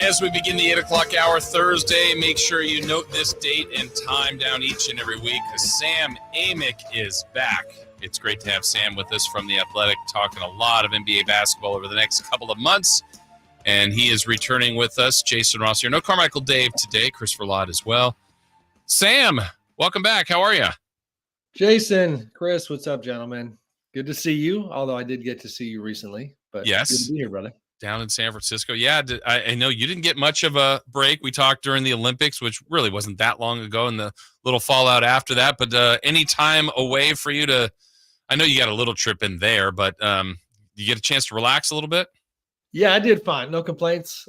As we begin the 8 o'clock hour Thursday, make sure you note this date and time down each and every week because Sam Amick is back. It's great to have Sam with us from The Athletic, talking a lot of NBA basketball over the next couple of months. And he is returning with us. Jason Ross here. No Carmichael Dave today. Christopher Lott as well. Sam, welcome back. How are you? Jason, Chris, what's up, gentlemen? Good to see you, although I did get to see you recently. But yes. Good to be here, brother. Down in San Francisco. Yeah, I know you didn't get much of a break. We talked during the Olympics, which really wasn't that long ago, and the little fallout after that. But any time away for you to – I know you got a little trip in there, but you get a chance to relax a little bit? Yeah, I did fine. No complaints.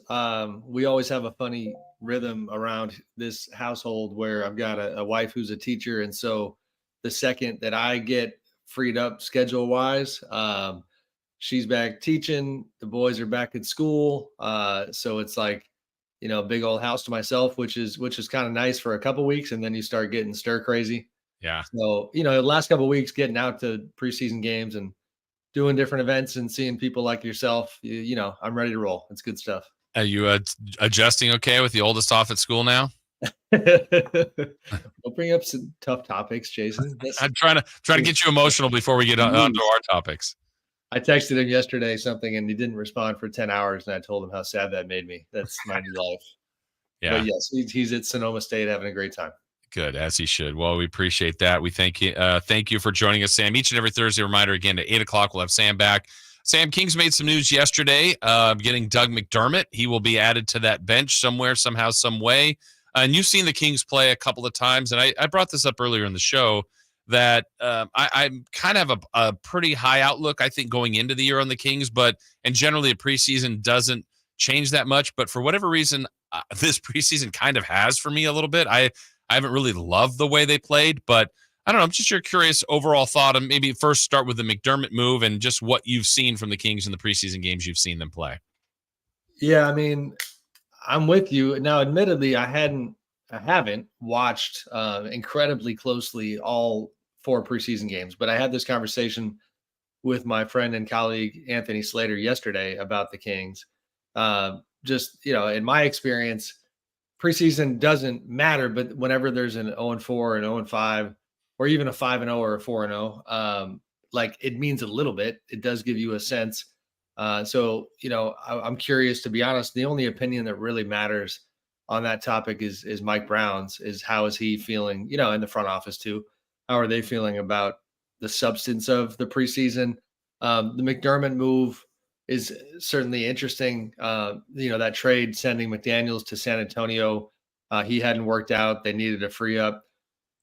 We always have a funny rhythm around this household where I've got a wife who's a teacher, and so the second that I get freed up schedule-wise she's back teaching. The boys are back at school. So it's like, big old house to myself, which is kind of nice for a couple weeks. And then you start getting stir crazy. Yeah. So, the last couple of weeks getting out to preseason games and doing different events and seeing people like yourself, I'm ready to roll. It's good stuff. Are you adjusting okay with the oldest off at school now? Don't bring up some tough topics, Jason. I'm trying to get you emotional before we get onto our topics. I texted him yesterday something and he didn't respond for 10 hours. And I told him how sad that made me. That's my new life. Yeah. But yes, he's at Sonoma State having a great time. Good, as he should. Well, we appreciate that. We thank you for joining us, Sam. Each and every Thursday, reminder again, at 8 o'clock, we'll have Sam back. Sam, Kings made some news yesterday, getting Doug McDermott. He will be added to that bench somewhere, somehow, some way. And you've seen the Kings play a couple of times. And I brought this up earlier in the show, that I kind of have a pretty high outlook, I think, going into the year on the Kings, and generally a preseason doesn't change that much. But for whatever reason, this preseason kind of has for me a little bit. I haven't really loved the way they played, but I don't know. I'm just your curious overall thought, and maybe first start with the McDermott move and just what you've seen from the Kings in the preseason games you've seen them play. Yeah, I mean, I'm with you. Now, admittedly, I haven't watched incredibly closely all 4 preseason games, but I had this conversation with my friend and colleague Anthony Slater yesterday about the Kings. In my experience, preseason doesn't matter, but whenever there's an 0-4, an 0-5, or even a 5-0 or a 4-0, it means a little bit. It does give you a sense. I'm curious, to be honest. The only opinion that really matters on that topic is Mike Brown's. Is how is he feeling? In the front office too. How are they feeling about the substance of the preseason? The McDermott move is certainly interesting. That trade sending McDaniels to San Antonio, he hadn't worked out. They needed to free up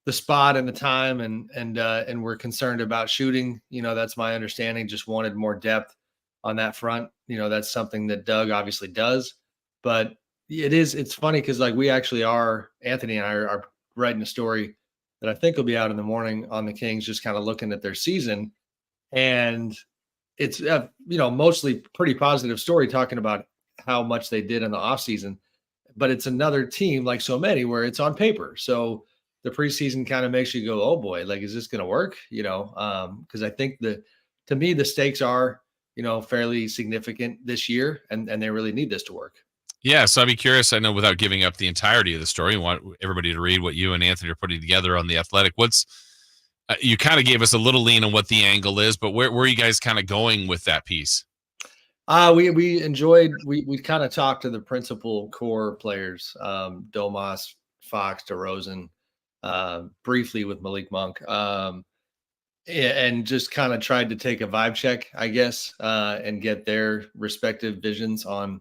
the spot and the time, and we're concerned about shooting. That's my understanding. Just wanted more depth on that front. That's something that Doug obviously does, but it's funny because we actually Anthony and I are writing a story that I think will be out in the morning on the Kings, just kind of looking at their season. And it's, mostly pretty positive story talking about how much they did in the offseason. But it's another team, like so many, where it's on paper. So the preseason kind of makes you go, oh boy, is this going to work? Because I think to me, the stakes are, fairly significant this year, and they really need this to work. Yeah, so I'd be curious. I know without giving up the entirety of the story, I want everybody to read what you and Anthony are putting together on The Athletic. You kind of gave us a little lean on what the angle is, but where are you guys kind of going with that piece? We enjoyed, we kind of talked to the principal core players, Domas, Fox, DeRozan, briefly with Malik Monk, and just kind of tried to take a vibe check, I guess, and get their respective visions on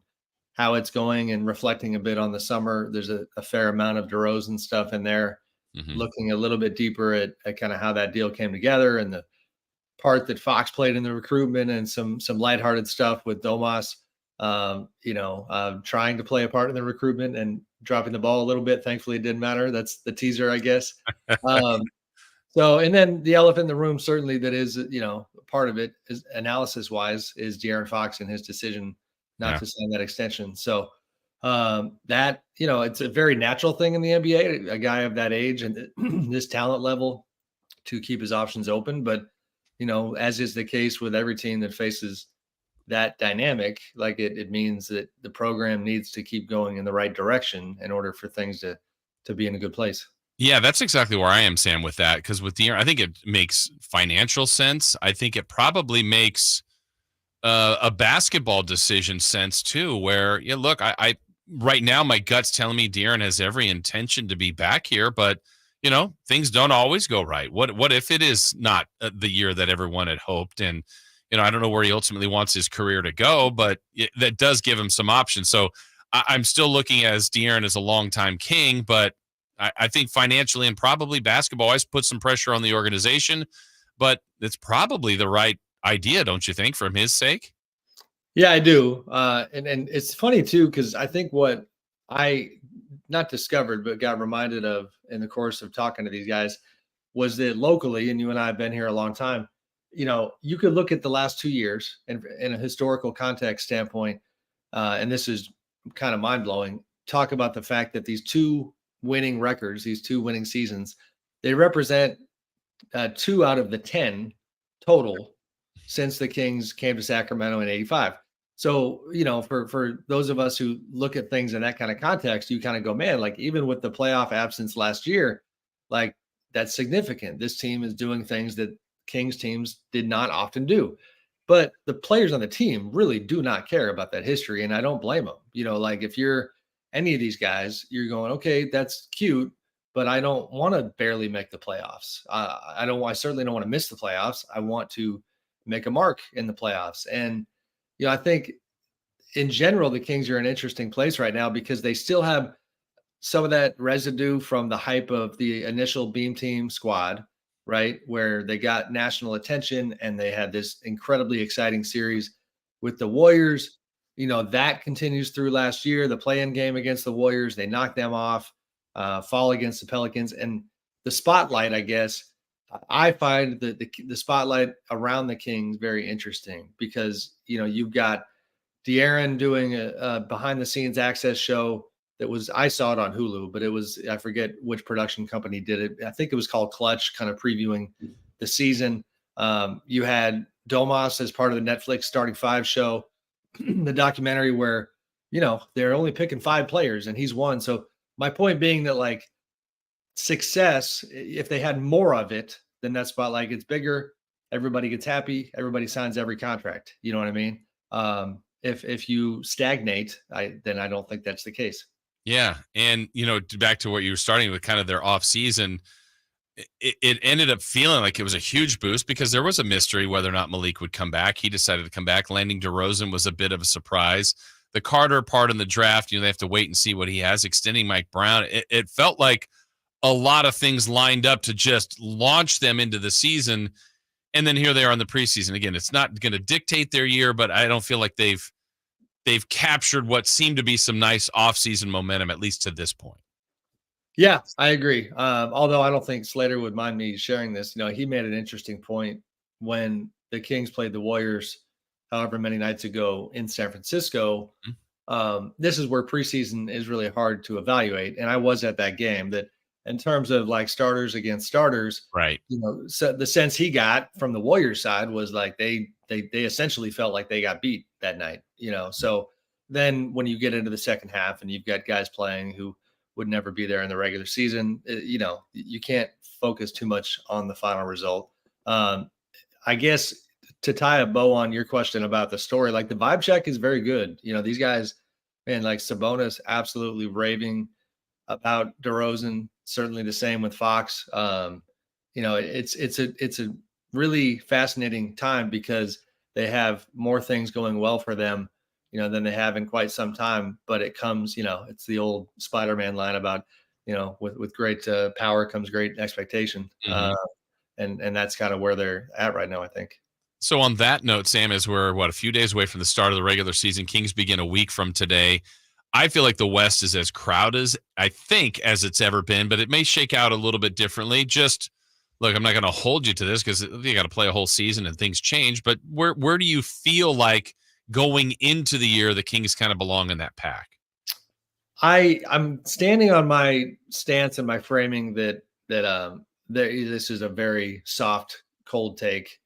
how it's going and reflecting a bit on the summer. There's a fair amount of DeRozan stuff in there, looking a little bit deeper at kind of how that deal came together and the part that Fox played in the recruitment, and some lighthearted stuff with Domas, trying to play a part in the recruitment and dropping the ball a little bit. Thankfully, it didn't matter. That's the teaser, I guess. And then the elephant in the room, certainly that is, part of it is analysis wise, is De'Aaron Fox and his decision not to sign that extension. So it's a very natural thing in the NBA, a guy of that age and this talent level, to keep his options open. But, as is the case with every team that faces that dynamic, like it means that the program needs to keep going in the right direction in order for things to be in a good place. Yeah, that's exactly where I am, Sam, with that. Because with the, I think it makes financial sense. I think it probably makes a basketball decision sense too. Where yeah, look, I right now my gut's telling me De'Aaron has every intention to be back here, but things don't always go right. What if it is not the year that everyone had hoped? And I don't know where he ultimately wants his career to go, but that does give him some options. So I'm still looking as De'Aaron as a longtime King, but I think financially and probably basketball-wise put some pressure on the organization, but it's probably the right idea, don't you think, from his sake? Yeah, I do. And it's funny too, because I think what I not discovered, but got reminded of in the course of talking to these guys was that locally, and you and I have been here a long time, you could look at the last 2 years and in a historical context standpoint, and this is kind of mind blowing. Talk about the fact that these two winning records, these two winning seasons, they represent 2 out of the 10 total since the Kings came to Sacramento in '85. So, for those of us who look at things in that kind of context, you kind of go, man, like even with the playoff absence last year, like that's significant. This team is doing things that Kings teams did not often do. But the players on the team really do not care about that history. And I don't blame them. Like if you're any of these guys, you're going, okay, that's cute, but I don't want to barely make the playoffs. I certainly don't want to miss the playoffs. I want to make a mark in the playoffs. And, I think in general, the Kings are in an interesting place right now because they still have some of that residue from the hype of the initial Beam Team squad, right? Where they got national attention and they had this incredibly exciting series with the Warriors. That continues through last year, the play-in game against the Warriors. They knocked them off, fall against the Pelicans. And the spotlight, I guess, I find the spotlight around the Kings very interesting because, you've got De'Aaron doing a behind the scenes access show I saw it on Hulu, but I forget which production company did it. I think it was called Clutch, kind of previewing the season. You had Domas as part of the Netflix Starting Five show, the documentary where, they're only picking 5 players and he's one. So my point being that like success, if they had more of it, then that spotlight gets bigger. Everybody gets happy. Everybody signs every contract. You know what I mean? If you stagnate, then I don't think that's the case. Yeah, and back to what you were starting with, kind of their off season, it ended up feeling like it was a huge boost because there was a mystery whether or not Malik would come back. He decided to come back. Landing DeRozan was a bit of a surprise. The Carter part in the draft, they have to wait and see what he has. Extending Mike Brown, it felt like a lot of things lined up to just launch them into the season. And then here they are in the preseason. Again, it's not going to dictate their year, but I don't feel like they've captured what seemed to be some nice offseason momentum, at least to this point. Yeah, I agree. Although I don't think Slater would mind me sharing this. He made an interesting point when the Kings played the Warriors however many nights ago in San Francisco. Mm-hmm. This is where preseason is really hard to evaluate. And I was at that game that in terms of like starters against starters, right? So the sense he got from the Warriors side was like they essentially felt like they got beat that night. So then when you get into the second half and you've got guys playing who would never be there in the regular season, you can't focus too much on the final result. I guess to tie a bow on your question about the story, like the vibe check is very good. These guys, man, like Sabonis absolutely raving about DeRozan. Certainly the same with Fox. It's a really fascinating time because they have more things going well for them, than they have in quite some time. But it comes, it's the old Spider-Man line about, with great power comes great expectation. Mm-hmm. And that's kind of where they're at right now, I think. So on that note, Sam, as we're a few days away from the start of the regular season, Kings begin a week from today. I feel like the West is as crowded as it's ever been, but it may shake out a little bit differently. Just look, I'm not going to hold you to this because you got to play a whole season and things change. But where do you feel like going into the year the Kings kind of belong in that pack? I'm standing on my stance and my framing that this is a very soft, cold take,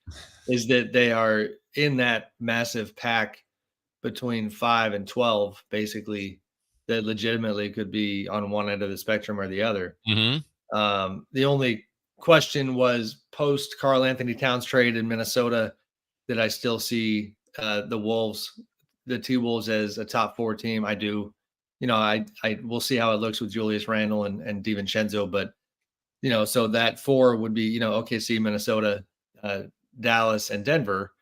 is that they are in that massive pack between 5 and 12, basically, that legitimately could be on one end of the spectrum or the other. The only question was post Karl Anthony Towns trade in Minnesota, did I still see the T-Wolves as a top 4 team? I do. I we'll see how it looks with Julius Randle and DiVincenzo, but so that 4 would be, OKC, Minnesota, Dallas, and Denver.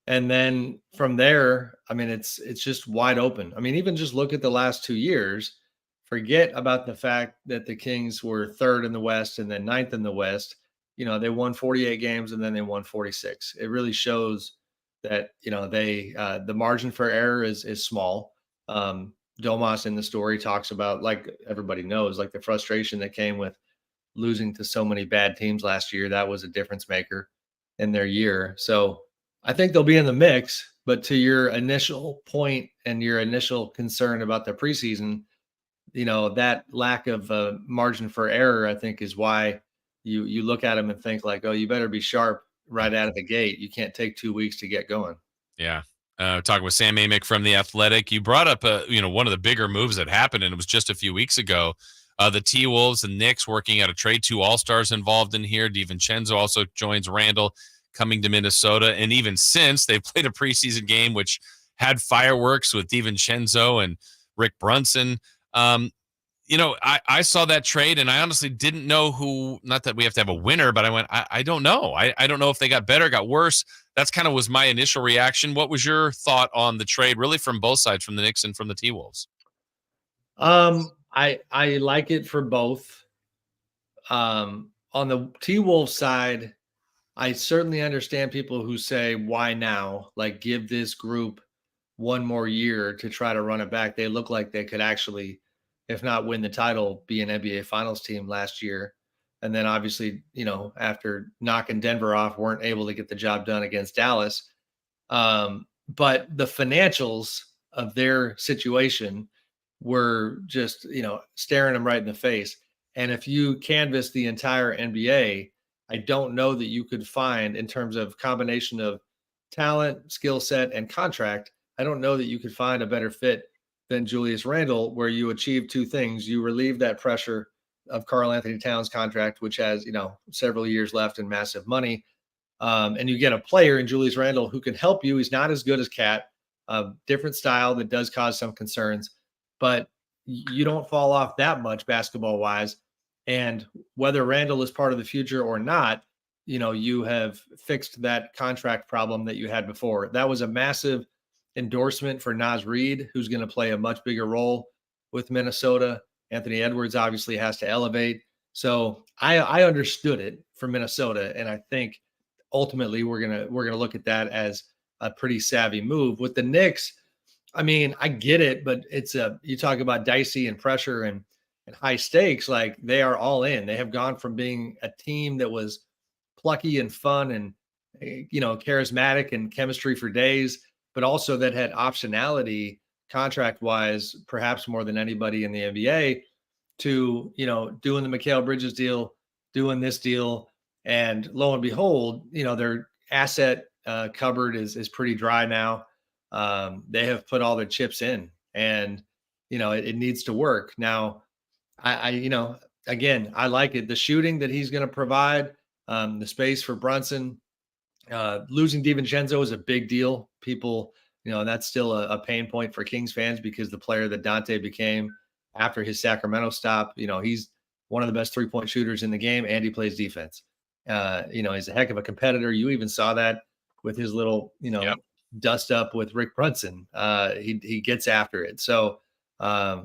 And then from there, I mean, it's just wide open. I mean, even just look at the last 2 years. Forget about the fact that the Kings were 3rd in the West and then 9th in the West. They won 48 games and then they won 46. It really shows that, the margin for error is small. Domas in the story talks about, like everybody knows, like the frustration that came with losing to so many bad teams last year. That was a difference maker in their year. So I think they'll be in the mix, but to your initial point and your initial concern about the preseason, that lack of margin for error, I think, is why you look at them and think like, oh, you better be sharp right out of the gate. You can't take 2 weeks to get going. Yeah. Talking with Sam Amick from The Athletic. You brought up, one of the bigger moves that happened, and it was just a few weeks ago. The T-Wolves and Knicks working out a trade, 2 All-Stars involved in here. DiVincenzo also joins Randle coming to Minnesota. And even since, they've played a preseason game, which had fireworks with DiVincenzo and Rick Brunson. I saw that trade and I honestly didn't know who, not that we have to have a winner, but I went, I don't know. I don't know if they got better, got worse. That's kind of was my initial reaction. What was your thought on the trade, really from both sides, from the Knicks and from the T-Wolves? I like it for both. On the T-Wolves side, I certainly understand people who say, why now? Like, give this group one more year to try to run it back. They look like they could actually, if not win the title, be an NBA Finals team last year. And then obviously, after knocking Denver off, weren't able to get the job done against Dallas. But the financials of their situation were just, staring them right in the face. And if you canvass the entire NBA, I don't know that you could find, in terms of combination of talent, skill set, and contract, I don't know that you could find a better fit than Julius Randle, where you achieve 2 things. You relieve that pressure of Karl Anthony Towns' contract, which has, several years left and massive money. And you get a player in Julius Randle who can help you. He's not as good as Cat, a different style that does cause some concerns, but you don't fall off that much basketball wise. And whether Randle is part of the future or not, you have fixed that contract problem that you had before. That was a massive endorsement for Naz Reid, who's going to play a much bigger role with Minnesota. Anthony Edwards obviously has to elevate. So I understood it for Minnesota. And I think ultimately we're going to look at that as a pretty savvy move. With the Knicks, I mean, I get it, but you talk about dicey and pressure and high stakes, like they are all in. They have gone from being a team that was plucky and fun and, charismatic and chemistry for days, but also that had optionality contract wise, perhaps more than anybody in the NBA, to, doing the Mikal Bridges deal, doing this deal. And lo and behold, their asset cupboard is pretty dry now. They have put all their chips in, and, it needs to work. Now, again, I like it. The shooting that he's going to provide, the space for Brunson, losing DiVincenzo is a big deal. People, that's still a pain point for Kings fans, because the player that Dante became after his Sacramento stop, he's one of the best 3-point shooters in the game, and he plays defense. He's a heck of a competitor. You even saw that with his little, Yep. dust up with Rick Brunson. He gets after it. So, I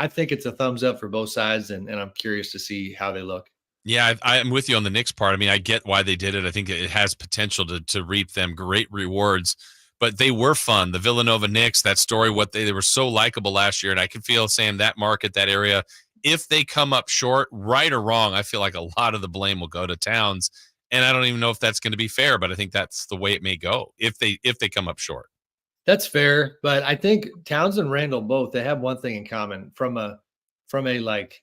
think it's a thumbs up for both sides, and I'm curious to see how they look. Yeah, I'm with you on the Knicks part. I mean, I get why they did it. I think it has potential to reap them great rewards, but they were fun. The Villanova Knicks, that story, they were so likable last year, and I can feel, Sam, that market, that area, if they come up short, right or wrong, I feel like a lot of the blame will go to Towns, and I don't even know if that's going to be fair, but I think that's the way it may go if they come up short. That's fair, but I think Towns and Randle both, they have one thing in common from a like,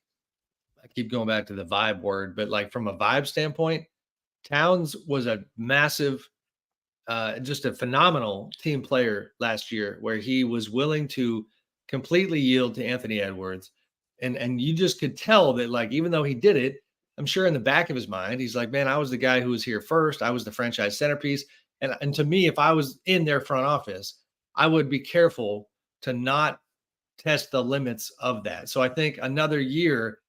I keep going back to the vibe word, but like from a vibe standpoint, Towns was a massive just a phenomenal team player last year, where he was willing to completely yield to Anthony Edwards. And you just could tell that, like, even though he did it, I'm sure in the back of his mind, he's like, man, I was the guy who was here first. I was the franchise centerpiece. And to me, if I was in their front office, I would be careful to not test the limits of that. So I think another year,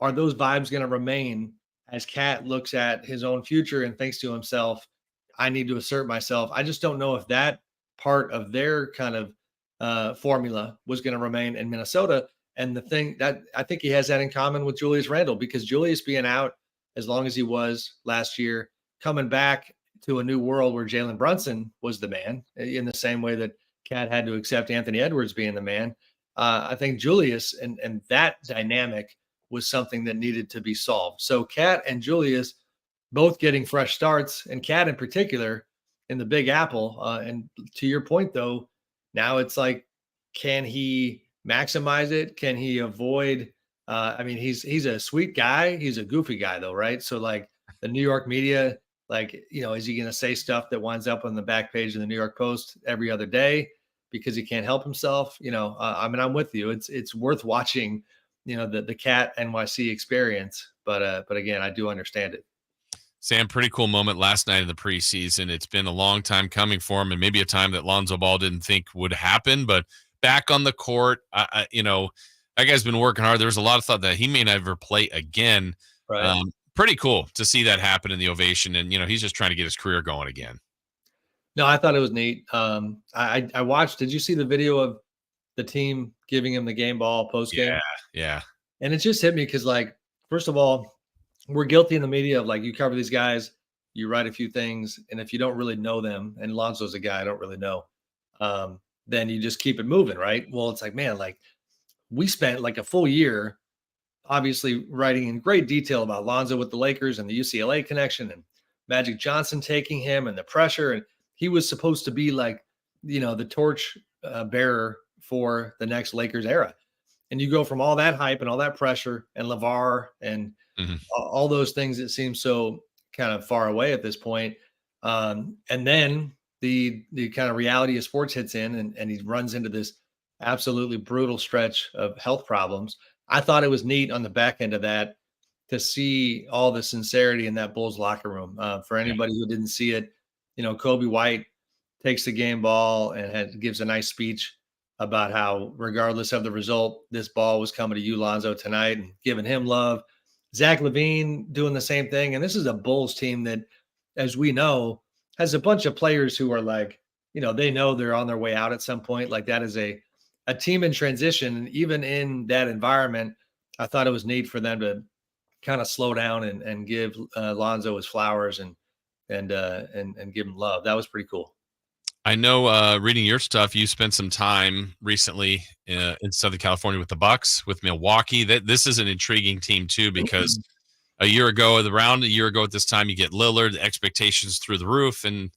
are those vibes going to remain as Cat looks at his own future and thinks to himself, I need to assert myself? I just don't know if that part of their kind of formula was going to remain in Minnesota. And the thing that I think he has that in common with Julius Randle, because Julius being out as long as he was last year, coming back to a new world where Jalen Brunson was the man, in the same way that Cat had to accept Anthony Edwards being the man. I think Julius and that dynamic was something that needed to be solved. So Cat and Julius both getting fresh starts, and Cat in particular in the Big Apple. And to your point, though, now it's like, can he maximize it? Can he avoid? I mean, he's a sweet guy. He's a goofy guy, though, right? So, like, the New York media, like, is he going to say stuff that winds up on the back page of the New York Post every other day because he can't help himself? I mean, I'm with you. It's worth watching, the Cat NYC experience. But again, I do understand it. Sam, pretty cool moment last night in the preseason. It's been a long time coming for him, and maybe a time that Lonzo Ball didn't think would happen. But back on the court, that guy's been working hard. There's a lot of thought that he may never play again. Right. Pretty cool to see that happen in the ovation, and he's just trying to get his career going again. No, I thought it was neat. I watched. Did you see the video of the team giving him the game ball post game? Yeah. And it just hit me because, like, first of all, we're guilty in the media of, like, you cover these guys, you write a few things, and if you don't really know them, and Lonzo's a guy I don't really know, then you just keep it moving, right? Well, it's like, man, like, we spent like a full year obviously writing in great detail about Lonzo with the Lakers and the UCLA connection and Magic Johnson taking him and the pressure. And he was supposed to be like, the torch bearer for the next Lakers era. And you go from all that hype and all that pressure and LeVar and all those things that seem so kind of far away at this point. And then the kind of reality of sports hits in, and he runs into this absolutely brutal stretch of health problems. I thought it was neat on the back end of that to see all the sincerity in that Bulls locker room. For anybody who didn't see it, Kobe White takes the game ball and gives a nice speech about how, regardless of the result, this ball was coming to you, Lonzo, tonight, and giving him love. Zach LaVine doing the same thing. And this is a Bulls team that, as we know, has a bunch of players who are like, they know they're on their way out at some point. Like, that is a team in transition. And even in that environment, I thought it was neat for them to kind of slow down and give Lonzo his flowers and give him love. That was pretty cool. I know, reading your stuff, you spent some time recently in Southern California with the Bucks, with Milwaukee. This is an intriguing team too, because a year ago at this time, you get Lillard, the expectations through the roof, and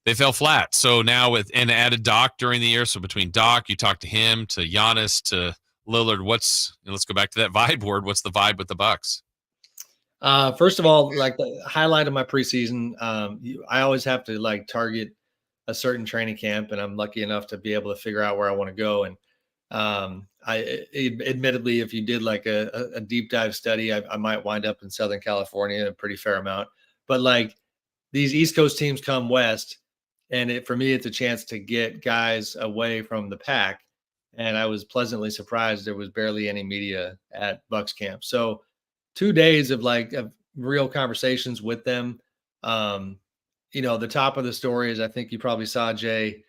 they fell flat. So now and added Doc during the year. So between Doc, you talk to him, to Giannis, to Lillard. Let's go back to that vibe word. What's the vibe with the Bucks? First of all, like, the highlight of my preseason, I always have to like target a certain training camp, and I'm lucky enough to be able to figure out where I want to go. And admittedly, if you did like a deep dive study, I might wind up in Southern California a pretty fair amount. But like, these East Coast teams come west, and for me, it's a chance to get guys away from the pack. And I was pleasantly surprised there was barely any media at Bucks camp. So 2 days of real conversations with them. The top of the story is, I think you probably saw, Jay,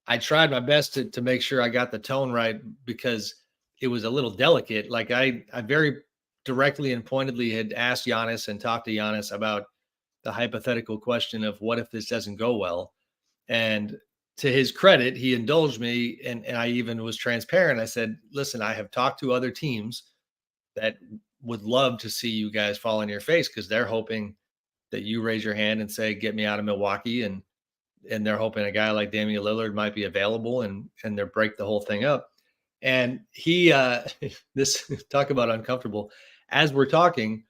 I tried my best to make sure I got the tone right, because it was a little delicate. Like, I very directly and pointedly had asked Giannis and talked to Giannis about the hypothetical question of what if this doesn't go well. And to his credit, he indulged me. And I even was transparent. I said, listen, I have talked to other teams that would love to see you guys fall on your face, because they're hoping that you raise your hand and say, get me out of Milwaukee. And they're hoping a guy like Damian Lillard might be available and they break the whole thing up. And he, this talk about uncomfortable, as we're talking,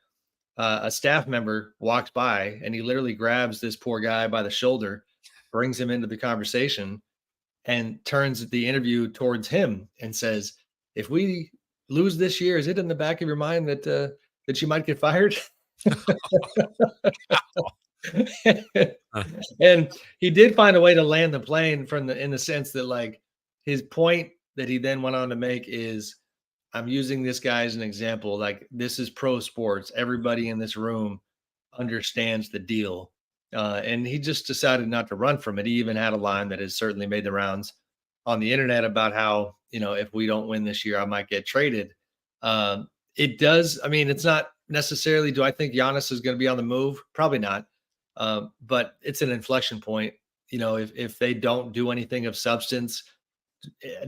a staff member walks by and he literally grabs this poor guy by the shoulder brings him into the conversation and turns the interview towards him and says, "If we lose this year, is it in the back of your mind that you might get fired?" And he did find a way to land the plane in the sense that, like, his point that he then went on to make is, I'm using this guy as an example. Like, this is pro sports. Everybody in this room understands the deal. And he just decided not to run from it. He even had a line that has certainly made the rounds on the internet about how, if we don't win this year, I might get traded. It does. I mean, it's not necessarily, do I think Giannis is going to be on the move? Probably not. But it's an inflection point. If they don't do anything of substance,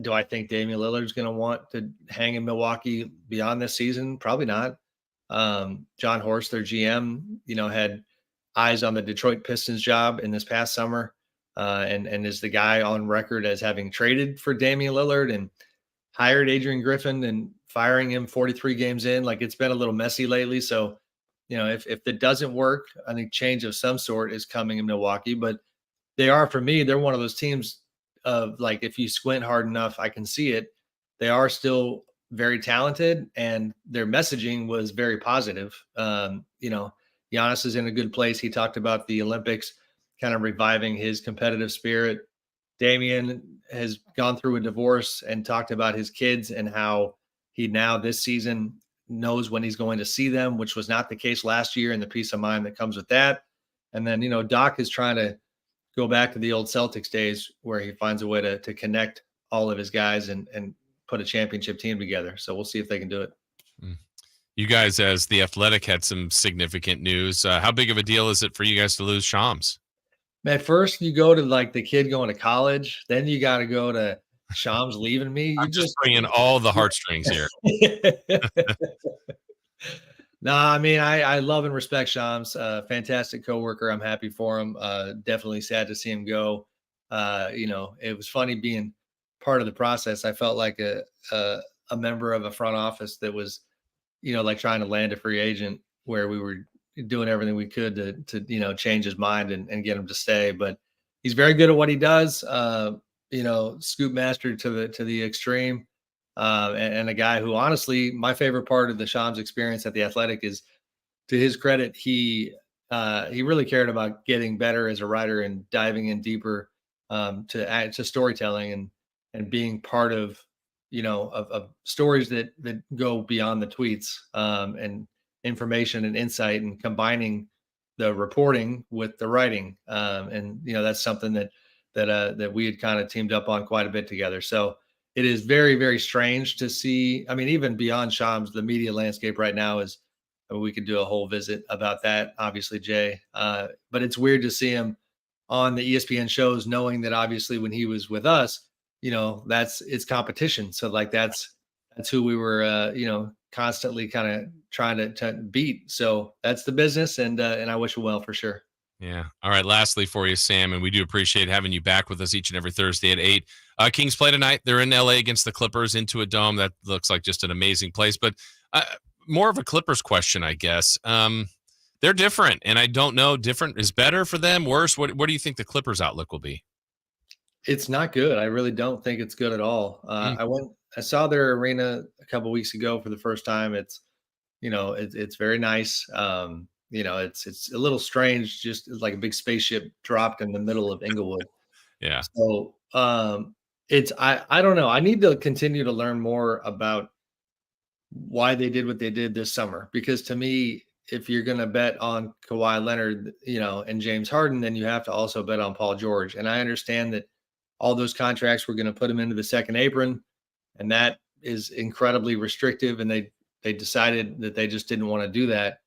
do I think Damian Lillard's going to want to hang in Milwaukee beyond this season? Probably not. John Horst, their GM, had eyes on the Detroit Pistons job in this past summer, and is the guy on record as having traded for Damian Lillard and hired Adrian Griffin and firing him 43 games in. Like, it's been a little messy lately. So, if it doesn't work, I think change of some sort is coming in Milwaukee. But for me, they're one of those teams of, like, if you squint hard enough, I can see it. They are still very talented, and their messaging was very positive. Giannis is in a good place. He talked about the Olympics kind of reviving his competitive spirit. Damian has gone through a divorce and talked about his kids and how he now this season knows when he's going to see them, which was not the case last year, and the peace of mind that comes with that. And then, Doc is trying to go back to the old Celtics days where he finds a way to connect all of his guys and put a championship team together. So we'll see if they can do it. You guys, as The Athletic, had some significant news. How big of a deal is it for you guys to lose Shams? At first, you go to, like, the kid going to college. Then you got to go to Shams leaving me. I'm just bringing all the heartstrings here. No, I mean, I love and respect Shams. Fantastic coworker. I'm happy for him. Definitely sad to see him go. It was funny being part of the process. I felt like a member of a front office that was, like trying to land a free agent, where we were doing everything we could to change his mind and get him to stay. But he's very good at what he does. Scoop master to the extreme. And a guy who, honestly, my favorite part of the Shams experience at The Athletic is, to his credit, he really cared about getting better as a writer and diving in deeper to storytelling and being part of stories that go beyond the tweets, and information and insight, and combining the reporting with the writing. And that's something that we had kind of teamed up on quite a bit together. So it is very, very strange to see. I mean, even beyond Shams, the media landscape right now is, we could do a whole visit about that, obviously, Jay. But it's weird to see him on the ESPN shows, knowing that obviously when he was with us, it's competition. So, like, that's who we were, constantly kind of trying to beat. So that's the business, and I wish him well for sure. Yeah. All right. Lastly for you, Sam, and we do appreciate having you back with us each and every Thursday at 8. Kings play tonight. They're in LA against the Clippers, into a dome. That looks like just an amazing place. But more of a Clippers question, I guess. They're different, and I don't know. Different is better for them, worse? What do you think the Clippers' outlook will be? It's not good. I really don't think it's good at all. I saw their arena a couple weeks ago for the first time. It's very nice. It's a little strange, just like a big spaceship dropped in the middle of Inglewood. Yeah. So I don't know. I need to continue to learn more about why they did what they did this summer, because to me, if you're going to bet on Kawhi Leonard, and James Harden, then you have to also bet on Paul George. And I understand that all those contracts were going to put him into the second apron, and that is incredibly restrictive. And they decided that they just didn't want to do that.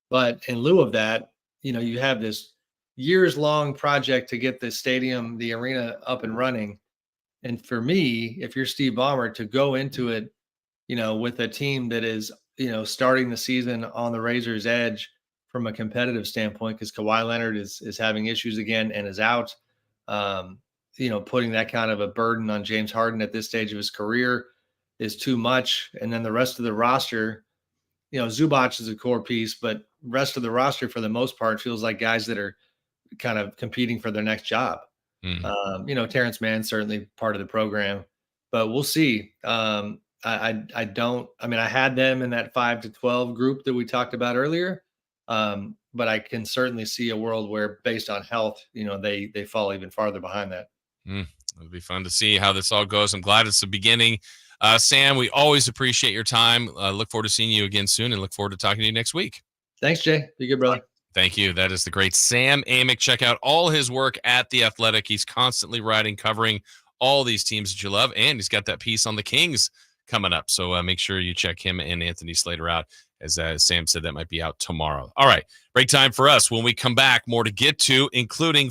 But in lieu of that, you have this years-long project to get the stadium, the arena, up and running. And for me, if you're Steve Ballmer, to go into it, with a team that is, starting the season on the razor's edge from a competitive standpoint, because Kawhi Leonard is having issues again and is out, putting that kind of a burden on James Harden at this stage of his career is too much. And then the rest of the roster, Zubac is a core piece, but rest of the roster, for the most part, feels like guys that are kind of competing for their next job. Terrence Mann certainly part of the program, but we'll see. I had them in that 5 to 12 group that we talked about earlier. But I can certainly see a world where, based on health, they fall even farther behind that. It'll be fun to see how this all goes. I'm glad it's the beginning. Sam, we always appreciate your time. Look forward to seeing you again soon, and look forward to talking to you next week. Thanks, Jay. Be good, brother. Thank you. That is the great Sam Amick. Check out all his work at The Athletic. He's constantly writing, covering all these teams that you love, and he's got that piece on the Kings coming up. So make sure you check him and Anthony Slater out. As Sam said, that might be out tomorrow. All right, break time for us. When we come back, more to get to, including